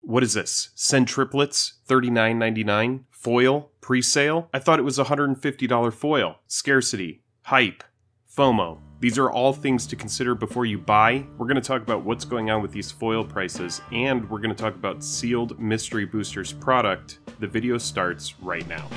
What is this? Send triplets, $39.99, foil, pre-sale? I thought it was a $150 foil. Scarcity, hype, FOMO. These are all things to consider before you buy. We're going to talk about what's going on with these foil prices, and we're going to talk about sealed Mystery Boosters product. The video starts right now.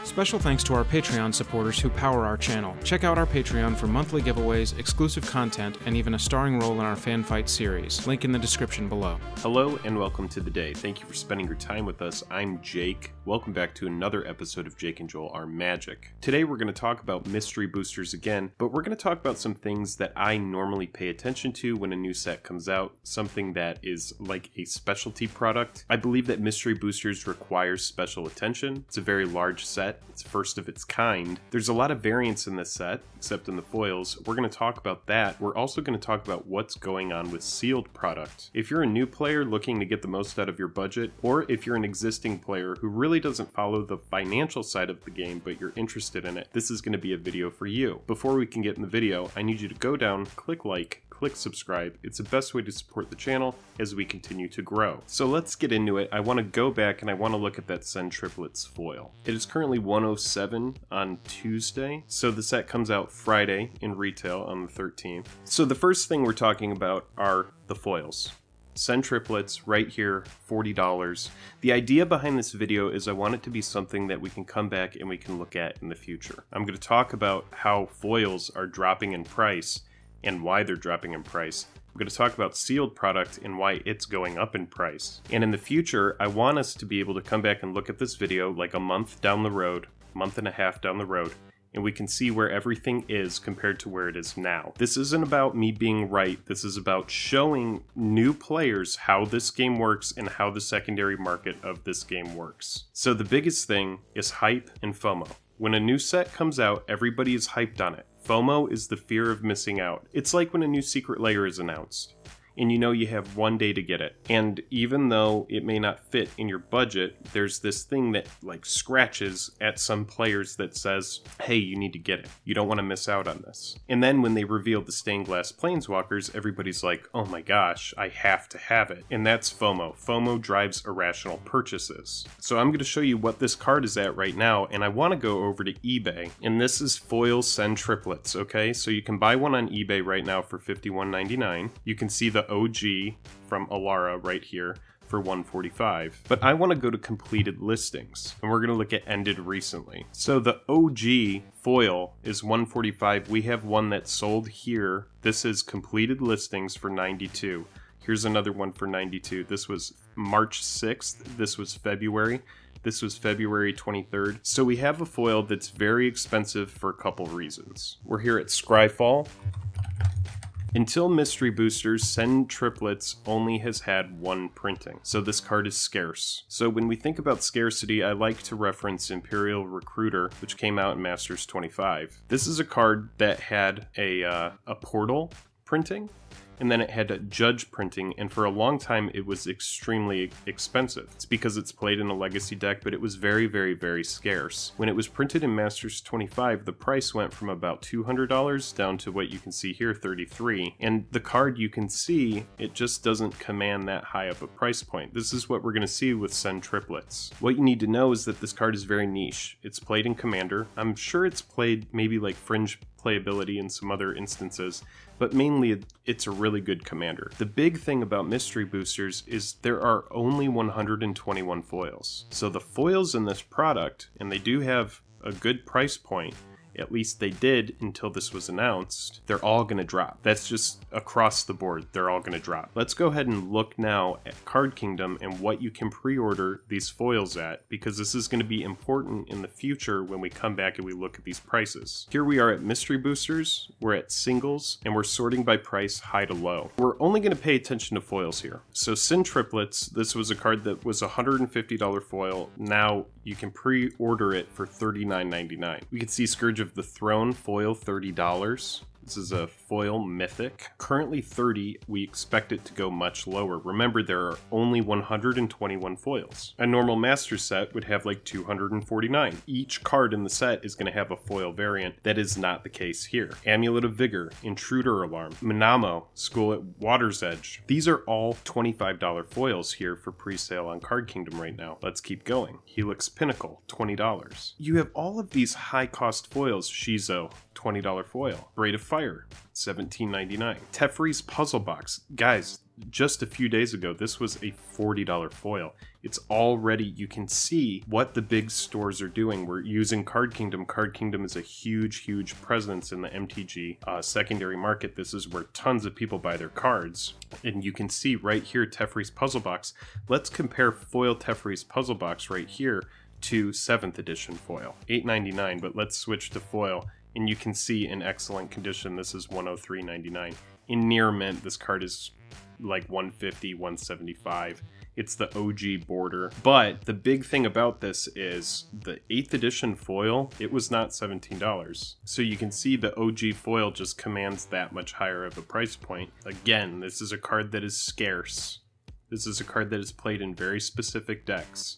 Special thanks to our Patreon supporters who power our channel. Check out our Patreon for monthly giveaways, exclusive content, and even a starring role in our fan fight series. Link in the description below. Hello and welcome to the day. Thank you for spending your time with us. I'm Jake. Welcome back to another episode of Jake and Joel Are Magic. Today we're going to talk about mystery boosters again, but we're going to talk about some things that I normally pay attention to when a new set comes out, something that is like a specialty product. I believe that mystery boosters require special attention. It's a very large set. It's first of its kind. There's a lot of variance in this set, except in the foils. We're going to talk about that. We're also going to talk about what's going on with sealed product. If you're a new player looking to get the most out of your budget, or if you're an existing player who really doesn't follow the financial side of the game, but you're interested in it, this is going to be a video for you. Before we can get in the video, I need you to go down, click like, click subscribe. It's the best way to support the channel as we continue to grow. So let's get into it. I want to go back and I want to look at that Send Triplets foil. It is currently 107 on Tuesday, so the set comes out Friday in retail on the 13th. So the first thing we're talking about are the foils. Send triplets right here, $40. The idea behind this video is I want it to be something that we can come back and we can look at in the future. I'm going to talk about how foils are dropping in price and why they're dropping in price. I'm going to talk about sealed product and why it's going up in price. And in the future, I want us to be able to come back and look at this video like a month down the road, month and a half down the road, and we can see where everything is compared to where it is now. This isn't about me being right. This is about showing new players how this game works and how the secondary market of this game works. So the biggest thing is hype and FOMO. When a new set comes out, everybody is hyped on it. FOMO is the fear of missing out. It's like when a new secret layer is announced, and you know you have one day to get it. And even though it may not fit in your budget, there's this thing that like scratches at some players that says, hey, you need to get it. You don't want to miss out on this. And then when they reveal the stained glass planeswalkers, everybody's like, oh my gosh, I have to have it. And that's FOMO. FOMO drives irrational purchases. So I'm going to show you what this card is at right now, and I want to go over to eBay. And this is foil Send Triplets, okay? So you can buy one on eBay right now for $51.99. You can see the OG from Alara right here for $145. But I want to go to completed listings, and we're going to look at ended recently. So the OG foil is $145. We have one that sold here. This is completed listings for $92. Here's another one for $92. This was March 6th. This was February. This was February 23rd. So we have a foil that's very expensive for a couple reasons. We're here at Scryfall. Until Mystery Boosters, Send Triplets only has had one printing, so this card is scarce. So when we think about scarcity, I like to reference Imperial Recruiter, which came out in Masters 25. This is a card that had a portal printing, and then it had a judge printing, and for a long time it was extremely expensive. It's because it's played in a legacy deck, but it was very, very, very scarce. When it was printed in Masters 25, the price went from about $200 down to what you can see here, $33. And the card, you can see, it just doesn't command that high up a price point. This is what we're going to see with Send Triplets. What you need to know is that this card is very niche. It's played in Commander. I'm sure it's played maybe like Fringe playability in some other instances, but mainly it's a really good commander. The big thing about mystery boosters is there are only 121 foils. So the foils in this product, and they do have a good price point, at least they did until this was announced, they're all going to drop. That's just across the board, they're all going to drop. Let's go ahead and look now at Card Kingdom and what you can pre-order these foils at, because this is going to be important in the future when we come back and we look at these prices. Here we are at Mystery Boosters, we're at singles, and we're sorting by price high to low. We're only going to pay attention to foils here. So Send Triplets, this was a card that was a $150 foil. Now you can pre-order it for $39.99. We can see Scourge of the Throne foil, $30. This is a foil mythic. Currently 30, we expect it to go much lower. Remember, there are only 121 foils. A normal master set would have like 249. Each card in the set is going to have a foil variant. That is not the case here. Amulet of Vigor, Intruder Alarm, Minamo, School at Water's Edge. These are all $25 foils here for pre-sale on Card Kingdom right now. Let's keep going. Helix Pinnacle, $20. You have all of these high-cost foils. Shizo, $20 foil. Braid of Fire, $17.99. Teferi's Puzzle Box. Guys, just a few days ago, this was a $40 foil. It's already, you can see what the big stores are doing. We're using Card Kingdom. Card Kingdom is a huge presence in the MTG secondary market. This is where tons of people buy their cards. And you can see right here, Teferi's Puzzle Box. Let's compare foil Teferi's Puzzle Box right here to 7th edition foil. $8.99, but let's switch to foil. And you can see in excellent condition, this is $103.99. In near mint, this card is like $150, $175. It's the OG border. But the big thing about this is the 8th edition foil, it was not $17. So you can see the OG foil just commands that much higher of a price point. Again, this is a card that is scarce. This is a card that is played in very specific decks.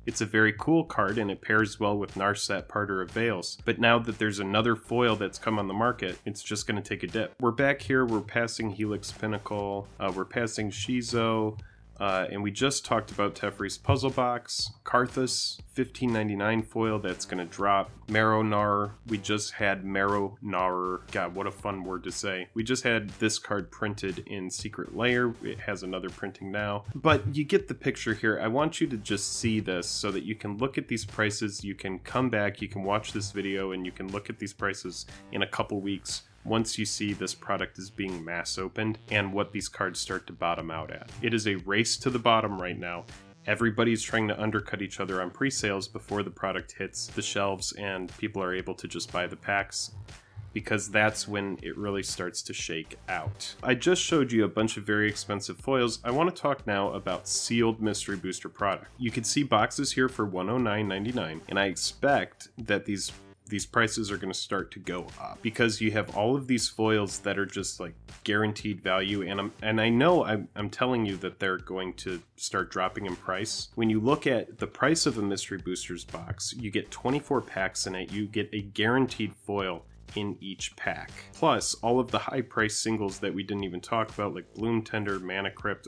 It's a very cool card and it pairs well with Narset, Parter of Veils. But now that there's another foil that's come on the market, it's just going to take a dip. We're back here, we're passing Helix Pinnacle, we're passing Shizo, and we just talked about Teferi's Puzzle Box. Karthus, $15.99 foil, that's going to drop. Marrow-Gnawer, we just had Marrow-Gnawer. God, what a fun word to say. We just had this card printed in Secret Lair. It has another printing now. But you get the picture here. I want you to just see this so that you can look at these prices. You can come back, you can watch this video, and you can look at these prices in a couple weeks once you see this product is being mass opened and what these cards start to bottom out at. It is a race to the bottom right now. Everybody's trying to undercut each other on pre-sales before the product hits the shelves and people are able to just buy the packs, because that's when it really starts to shake out. I just showed you a bunch of very expensive foils. I want to talk now about sealed mystery booster product. You can see boxes here for $109.99, and I expect that these prices are going to start to go up because you have all of these foils that are just like guaranteed value, and I know I'm telling you that they're going to start dropping in price. When you look at the price of a mystery boosters box, you get 24 packs in it, you get a guaranteed foil in each pack, plus all of the high price singles that we didn't even talk about, like Bloom Tender, Mana Crypt,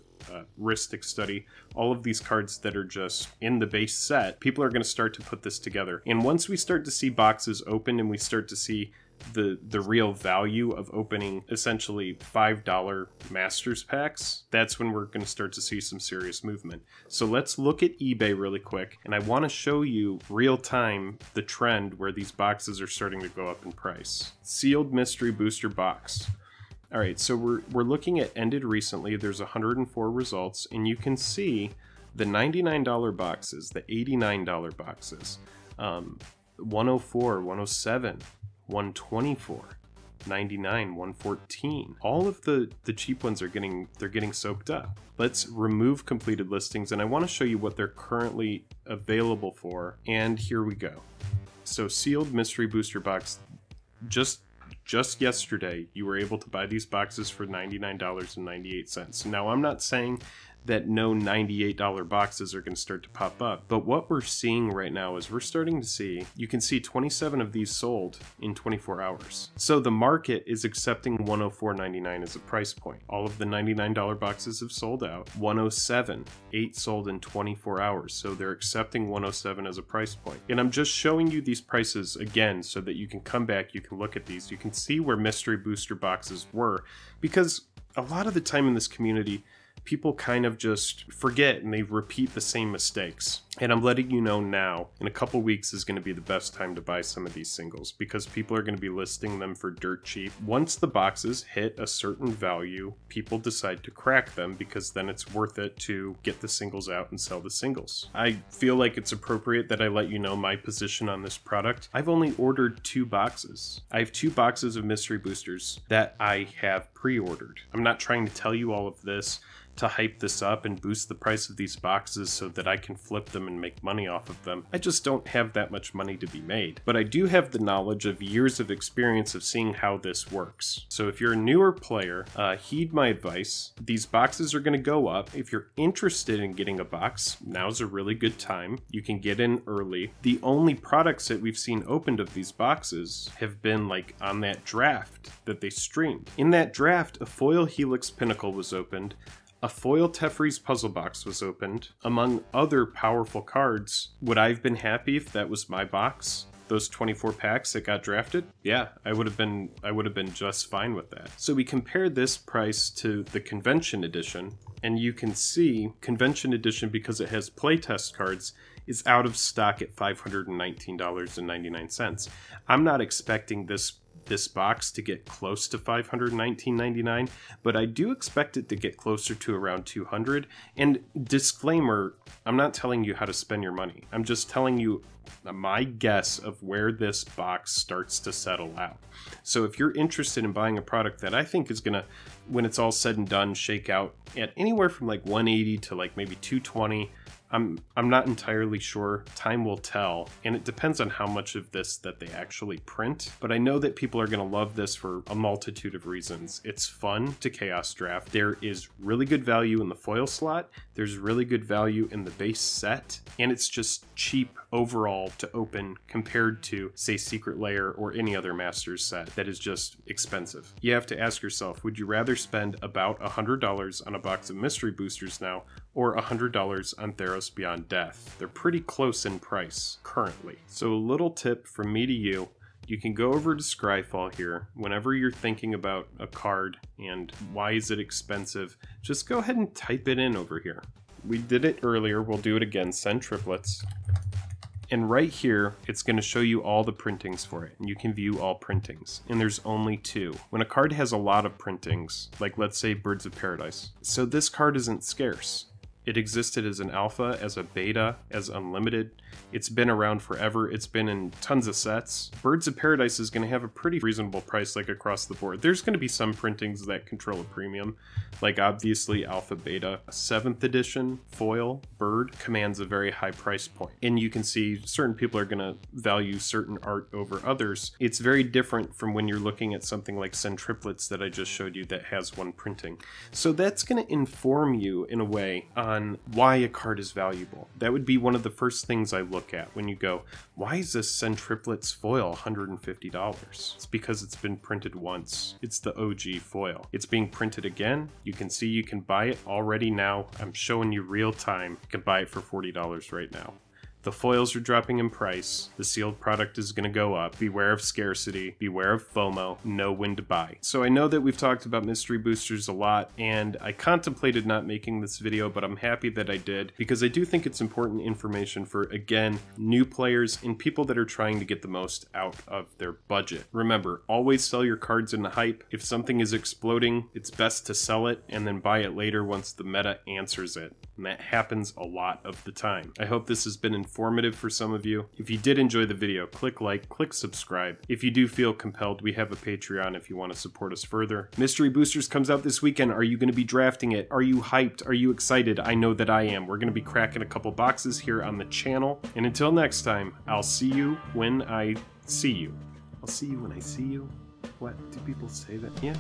Rhystic Study, all of these cards that are just in the base set. People are going to start to put this together, and once we start to see boxes open and we start to see the real value of opening essentially $5 Masters packs, that's when we're going to start to see some serious movement. So let's look at eBay really quick, and I want to show you real time the trend where these boxes are starting to go up in price. Sealed mystery booster box. All right, so we're looking at ended recently. There's 104 results, and you can see the $99 boxes, the $89 boxes, 104, 107, 124, 99, 114. All of the cheap ones are getting soaked up. Let's remove completed listings, and I want to show you what they're currently available for. And here we go. So sealed mystery booster box, just yesterday you were able to buy these boxes for $99.98. Now I'm not saying that no $98 boxes are going to start to pop up, but what we're seeing right now is we're starting to see, you can see 27 of these sold in 24 hours. So the market is accepting $104.99 as a price point. All of the $99 boxes have sold out. 107, 8 sold in 24 hours, so they're accepting 107 as a price point. And I'm just showing you these prices again so that you can come back, you can look at these, you can see where mystery booster boxes were, because a lot of the time in this community, people kind of just forget and they repeat the same mistakes. And I'm letting you know now, in a couple weeks is going to be the best time to buy some of these singles, because people are going to be listing them for dirt cheap. Once the boxes hit a certain value, people decide to crack them, because then it's worth it to get the singles out and sell the singles. I feel like it's appropriate that I let you know my position on this product. I've only ordered 2 boxes. I have 2 boxes of mystery boosters that I have pre-ordered. I'm not trying to tell you all of this to hype this up and boost the price of these boxes so that I can flip them and make money off of them. I just don't have that much money to be made. But I do have the knowledge of years of experience of seeing how this works. So if you're a newer player, heed my advice. These boxes are going to go up. If you're interested in getting a box, now's a really good time. You can get in early. The only products that we've seen opened of these boxes have been like on that draft that they streamed. In that draft, a foil Helix Pinnacle was opened. A foil Teferi's puzzle box was opened. Among other powerful cards, would I have been happy if that was my box? Those 24 packs that got drafted? Yeah, I would have been just fine with that. So we compared this price to the Convention Edition, and you can see Convention Edition, because it has playtest cards, is out of stock at $519.99. I'm not expecting this box to get close to $519.99, but I do expect it to get closer to around $200. And disclaimer, I'm not telling you how to spend your money. I'm just telling you my guess of where this box starts to settle out. So if you're interested in buying a product that I think is gonna, when it's all said and done, shake out at anywhere from like 180 to like maybe 220, I'm not entirely sure. Time will tell, and it depends on how much of this that they actually print. But I know that people are going to love this for a multitude of reasons. It's fun to chaos draft. There is really good value in the foil slot. There's really good value in the base set, and it's just cheap overall to open compared to, say, Secret Lair or any other Masters set that is just expensive. You have to ask yourself, would you rather spend about $100 on a box of mystery boosters now, or $100 on Theros Beyond Death? They're pretty close in price currently. So a little tip from me to you: you can go over to Scryfall here whenever you're thinking about a card and why is it expensive. Just go ahead and type it in over here. We did it earlier, we'll do it again. Send triplets. And right here, it's going to show you all the printings for it, and you can view all printings. And there's only 2. When a card has a lot of printings, like let's say Birds of Paradise, so this card isn't scarce. It existed as an alpha, as a beta, as unlimited. It's been around forever. It's been in tons of sets. Birds of Paradise is going to have a pretty reasonable price, like across the board. There's going to be some printings that control a premium, like obviously Alpha Beta. A 7th edition foil bird commands a very high price point. And you can see certain people are going to value certain art over others. It's very different from when you're looking at something like Send Triplets that I just showed you that has 1 printing. So that's going to inform you in a way on why a card is valuable. That would be one of the first things I look at when you go, why is this Send Triplets foil $150? It's because it's been printed once. It's the OG foil. It's being printed again. You can see you can buy it already now. I'm showing you real time. You can buy it for $40 right now. The foils are dropping in price. The sealed product is going to go up. Beware of scarcity. Beware of FOMO. Know when to buy. So I know that we've talked about mystery boosters a lot, and I contemplated not making this video, but I'm happy that I did, because I do think it's important information for, again, new players and people that are trying to get the most out of their budget. Remember, always sell your cards in the hype. If something is exploding, it's best to sell it and then buy it later once the meta answers it. And that happens a lot of the time. I hope this has been informative for some of you. If you did enjoy the video, click like, click subscribe. If you do feel compelled, we have a Patreon if you want to support us further. Mystery Boosters comes out this weekend. Are you going to be drafting it? Are you hyped? Are you excited? I know that I am. We're going to be cracking a couple boxes here on the channel. And until next time, I'll see you when I see you. I'll see you when I see you. What? Do people say that? Yeah.